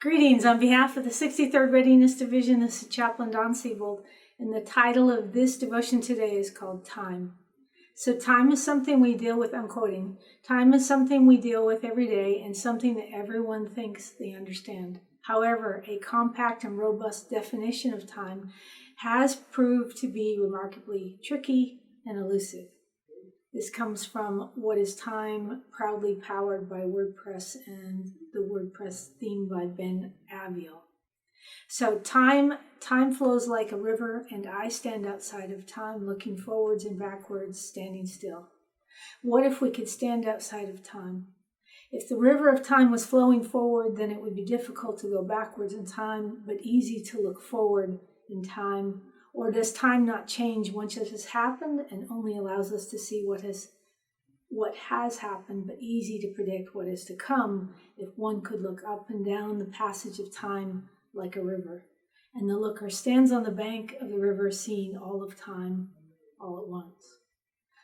Greetings on behalf of the 63rd Readiness Division. This is Chaplain Siebold, and the title of this devotion today is called Time. So time is something we deal with, I'm quoting, time is something we deal with every day and something that everyone thinks they understand. However, a compact and robust definition of time has proved to be remarkably tricky and elusive. This comes from What is Time, proudly powered by WordPress and the WordPress theme by Ben Aviel. So time flows like a river, and I stand outside of time, looking forwards and backwards, standing still. What if we could stand outside of time? If the river of time was flowing forward, then it would be difficult to go backwards in time, but easy to look forward in time. Or does time not change once it has happened and only allows us to see what has happened, but easy to predict what is to come if one could look up and down the passage of time like a river, and the looker stands on the bank of the river seeing all of time all at once?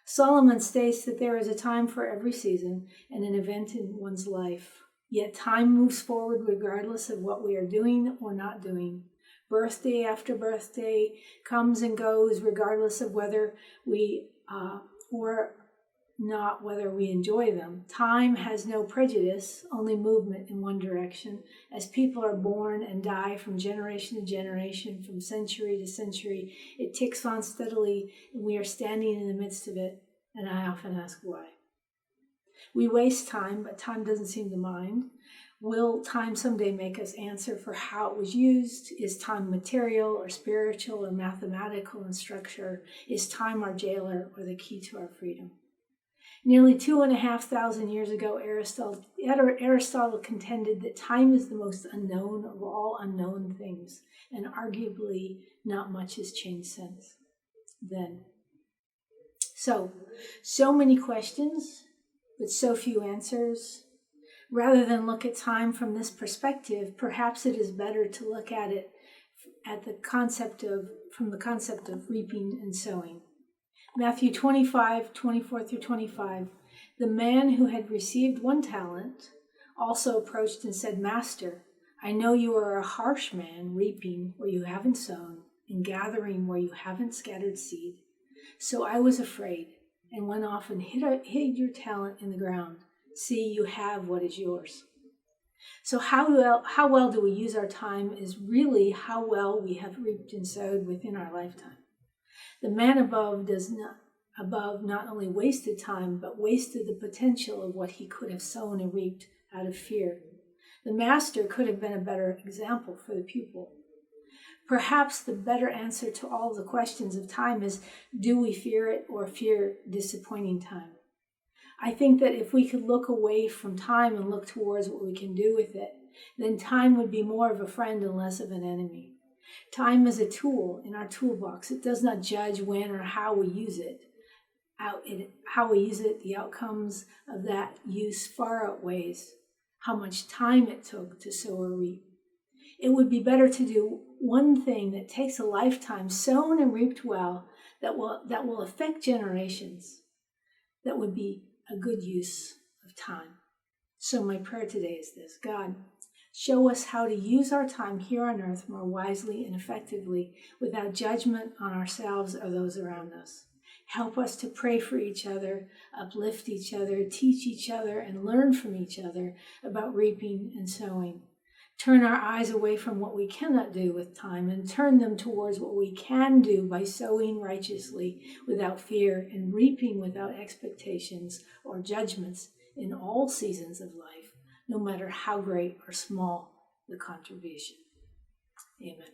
Solomon states that there is a time for every season and an event in one's life, yet time moves forward regardless of what we are doing or not doing. Birthday after birthday comes and goes regardless of whether we whether we enjoy them. Time has no prejudice, only movement in one direction. As people are born and die from generation to generation, from century to century, it ticks on steadily, and we are standing in the midst of it, and I often ask why. We waste time, but time doesn't seem to mind. Will time someday make us answer for how it was used? Is time material or spiritual or mathematical in structure? Is time our jailer or the key to our freedom? Nearly 2,500 years ago, Aristotle contended that time is the most unknown of all unknown things, and arguably not much has changed since then. So many questions, but so few answers. Rather than look at time from this perspective, perhaps it is better to look at it from the concept of reaping and sowing. Matthew 25:24-25, the man who had received 1 talent also approached and said, "Master, I know you are a harsh man, reaping where you haven't sown and gathering where you haven't scattered seed. So I was afraid and went off and hid your talent in the ground. See, you have what is yours." So how well do we use our time is really how well we have reaped and sowed within our lifetime. The man above not only wasted time, but wasted the potential of what he could have sown and reaped out of fear. The master could have been a better example for the pupil. Perhaps the better answer to all the questions of time is, do we fear it or fear disappointing time? I think that if we could look away from time and look towards what we can do with it, then time would be more of a friend and less of an enemy. Time is a tool in our toolbox. It does not judge when or how we use it. The outcomes of that use far outweighs how much time it took to sow or reap. It would be better to do one thing that takes a lifetime sown and reaped well, that will affect generations. That would be a good use of time. So my prayer today is this: God, show us how to use our time here on earth more wisely and effectively without judgment on ourselves or those around us. Help us to pray for each other, uplift each other, teach each other, and learn from each other about reaping and sowing. Turn our eyes away from what we cannot do with time and turn them towards what we can do by sowing righteously without fear and reaping without expectations or judgments in all seasons of life, no matter how great or small the contribution. Amen.